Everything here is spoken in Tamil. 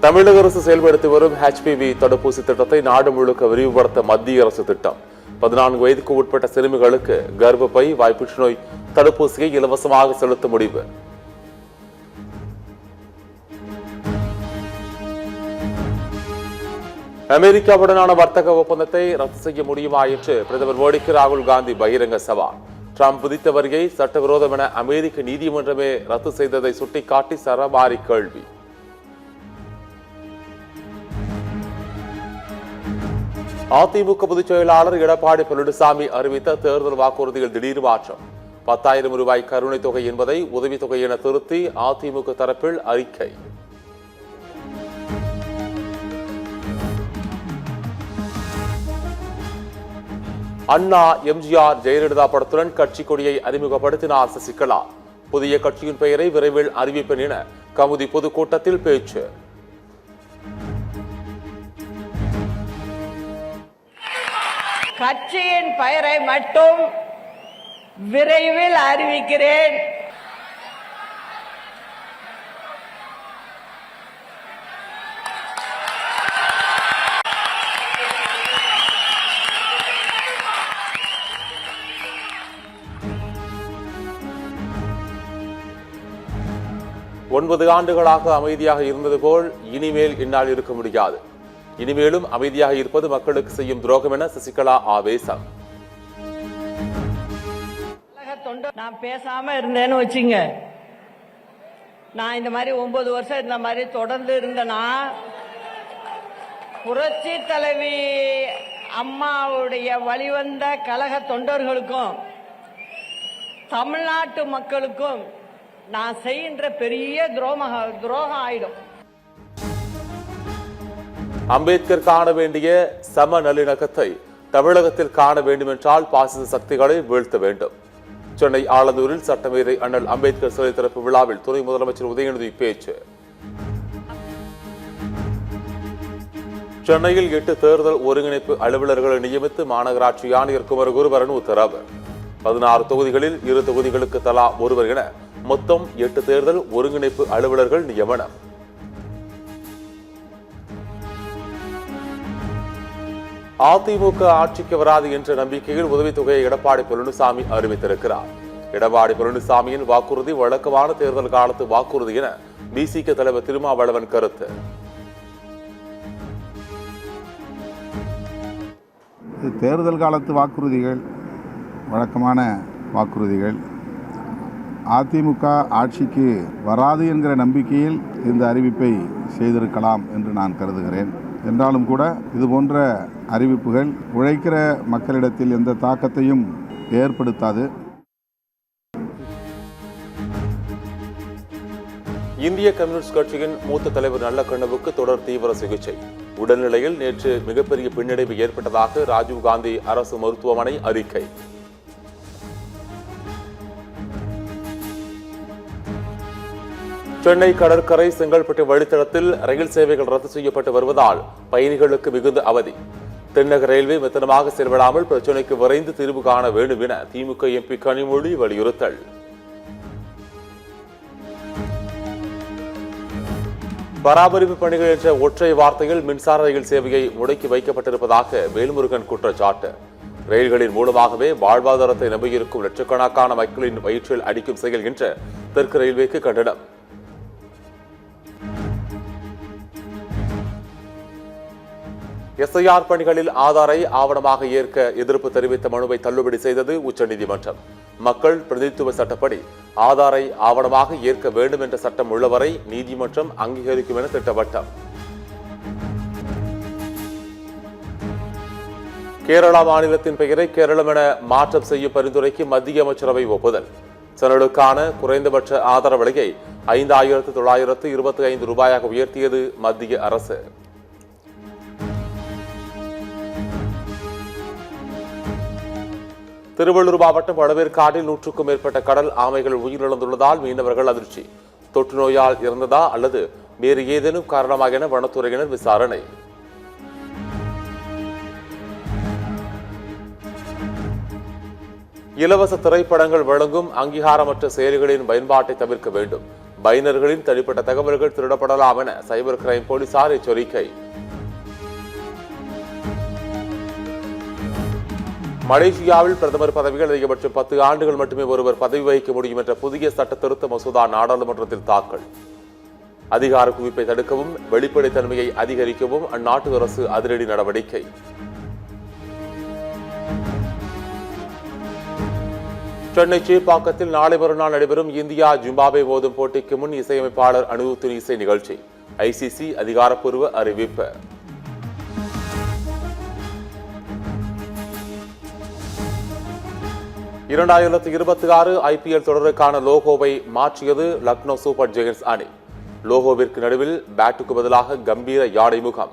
தமிழக அரசு செயல்படுத்தி வரும் HPV தடுப்பூசி திட்டத்தை நாடு முழுக்க விரிவுபடுத்த மத்திய அரசு திட்டம். 14 வயதுக்கு உட்பட்ட சிறுமிகளுக்கு கர்ப்பப்பை வாய் புற்றுநோய் தடுப்பூசியை இலவசமாக செலுத்த முடிவு. அமெரிக்காவுடனான வர்த்தக ஒப்பந்தத்தை ரத்து செய்ய முடியுமா என்று பிரதமர் மோடிக்கு ராகுல் காந்தி பகிரங்க சவால். டிரம்ப் விதித்த வரியை சட்டவிரோதம் என அமெரிக்க நீதிமன்றமே ரத்து செய்ததை சுட்டிக்காட்டி சரமாரி கேள்வி. அதிமுக பொதுச் செயலாளர் எடப்பாடி பழனிசாமி அறிவித்த தேர்தல் வாக்குறுதிகள் திடீர் மாற்றம். 10,000 ரூபாய் கருணை தொகை என்பதை உதவித்தொகை என திருத்தி அதிமுக தரப்பில் அறிக்கை. அண்ணா, எம்ஜிஆர், ஜெயலலிதா படத்துடன் கட்சி கொடியை அறிமுகப்படுத்தினார் சசிகலா. புதிய கட்சியின் பெயரை விரைவில் அறிவிப்பேன் என கமுதி பொதுக்கூட்டத்தில் பேச்சு. கட்சியின் பெயரை மட்டும் விரைவில் அறிவிக்கிறேன். ஒன்பது ஆண்டுகளாக அமைதியாக இருந்தது போல் இனிமேல் என்னால் இருக்க முடியாது. இனிமேலும் அமைதியாக இருப்பது மக்களுக்கு செய்யும் துரோகம் என சசிகலா ஆவேசம். நான் பேசாம இருந்தேன்னு வச்சுங்க, நான் இந்த மாதிரி 9 வருஷம் இந்த மாதிரி தொடர்ந்து இருந்தேன்னா புரட்சி தலைவி அம்மாவுடைய வழிவந்த கழக தொண்டர்களுக்கும் தமிழ்நாட்டு மக்களுக்கும் நான் செய்கின்ற பெரிய துரோகம் ஆயிடும். அம்பேத்கர் காண வேண்டிய சம நல்லிணக்கத்தை தமிழகத்தில் காண வேண்டும் என்றால் பாசிச சக்திகளை வீழ்த்த வேண்டும். சென்னை ஆலந்தூரில் சட்டமேதை அண்ணல் அம்பேத்கர் சிலை திறப்பு விழாவில் துணை முதலமைச்சர் உதயநிதி பேச்சு. சென்னையில் 8 தேர்தல் ஒருங்கிணைப்பு அலுவலர்களை நியமித்து மாநகராட்சி ஆணையர் குமரகுருபரன் உத்தரவு. 16 தொகுதிகளில் 2 தொகுதிகளுக்கு தலா ஒருவர் என மொத்தம் 8 தேர்தல் ஒருங்கிணைப்பு அலுவலர்கள் நியமனம். அதிமுக ஆட்சிக்கு வராது என்ற நம்பிக்கையில் உதவித்தொகையை எடப்பாடி பழனிசாமி அறிவித்திருக்கிறார். எடப்பாடி பழனிசாமியின் வாக்குறுதி வழக்கமான தேர்தல் காலத்து வாக்குறுதி என பிசிக தலைவர் திருமாவளவன் கருத்து. தேர்தல் காலத்து வாக்குறுதிகள் வழக்கமான வாக்குறுதிகள். அதிமுக ஆட்சிக்கு வராது என்கிற நம்பிக்கையில் இந்த அறிவிப்பை செய்திருக்கலாம் என்று நான் கருதுகிறேன். என்றாலும் கூட இது போன்ற அறிவிப்புகள் உழைக்கிற மக்களிடத்தில் எந்த தாக்கத்தையும் ஏற்படுத்தாது. இந்திய கம்யூனிஸ்ட் கட்சியின் மூத்த தலைவர் நல்லக்கண்ணுவுக்கு தொடர் தீவிர சிகிச்சை. உடல்நிலையில் நேற்று மிகப்பெரிய பின்னடைவு ஏற்பட்டதாக ராஜீவ்காந்தி அரசு மருத்துவமனை அறிக்கை. சென்னை கடற்கரை செங்கல்பட்டு வழித்தடத்தில் ரயில் சேவைகள் ரத்து செய்யப்பட்டு வருவதால் பயணிகளுக்கு மிகுந்த அவதி. தென்னக ரயில்வே மெத்தனமாக செயல்படாமல் பிரச்சினைக்கு விரைந்து தீர்வு காண வேண்டும் என திமுக எம்பி கனிமொழி வலியுறுத்தல். பராமரிப்பு பணிகள் என்ற ஒற்றை வார்த்தையில் மின்சார ரயில் சேவையை முடக்கி வைக்கப்பட்டிருப்பதாக வேல்முருகன் குற்றச்சாட்டு. ரயில்களின் மூலமாகவே வாழ்வாதாரத்தை நம்பியிருக்கும் லட்சக்கணக்கான மக்களின் வயிற்றில் அடிக்கும் செயல் என்ற தெற்கு ரயில்வேக்கு கண்டனம். SIR பணிகளில் ஆதாரை ஆவணமாக ஏற்க எதிர்ப்பு தெரிவித்த மனுவை தள்ளுபடி செய்தது உச்சநீதிமன்றம். மக்கள் பிரதிநிதித்துவ சட்டப்படி ஆதாரை ஆவணமாக ஏற்க வேண்டும் என்ற சட்டம் உள்ளவரை நீதிமன்றம் அங்கீகரிக்கும் என திட்டவட்டம். கேரளா மாநிலத்தின் பெயரை கேரளம் என மாற்றம் செய்யும் பரிந்துரைக்கு மத்திய அமைச்சரவை ஒப்புதல். சனலுக்கான குறைந்தபட்ச ஆதார விலையை 5,925 ரூபாயாக உயர்த்தியது மத்திய அரசு. திருவள்ளூர் மாவட்டம் வடவேற்காட்டில் 100க்கும் மேற்பட்ட கடல் ஆமைகள் உயிரிழந்துள்ளதால் மீனவர்கள் அதிர்ச்சி. தொற்று நோயால் இறந்ததா அல்லது வேறு ஏதேனும் காரணமாக என வனத்துறையினர் விசாரணை. இலவச திரைப்படங்கள் வழங்கும் அங்கீகாரமற்ற செயலிகளின் பயன்பாட்டை தவிர்க்க வேண்டும். பைனர்களின் தனிப்பட்ட தகவல்கள் திருடப்படலாம் என சைபர் கிரைம் போலீசார் எச்சரிக்கை. மலேசியாவில் பிரதமர் பதவிகள் அதிகபட்சம் 10 ஆண்டுகள் மட்டுமே ஒருவர் பதவி வகிக்க முடியும் என்ற புதிய சட்ட திருத்த மசோதா நாடாளுமன்றத்தில் தாக்கல். அதிகார குவிப்பை தடுக்கவும் வெளிப்படைத்தன்மையை அதிகரிக்கவும் அந்நாட்டு அரசு அதிரடி நடவடிக்கை. சென்னை சேப்பாக்கத்தில் நாளை மறுநாள் நடைபெறும் இந்தியா ஜிம்பாப்வே மோதும் போட்டிக்கு முன் இசையமைப்பாளர் அனிருத்தின் இசை நிகழ்ச்சி. ஐசிசி அதிகாரப்பூர்வ அறிவிப்பு. இரண்டாயிரத்து 26 ஐபிஎல் தொடருக்கான லோகோவை மாற்றியது லக்னோ சூப்பர் ஜெயண்ட்ஸ் அணி. லோகோவிற்கு நடுவில் பேட்டுக்கு பதிலாக கம்பீர யானை முகம்.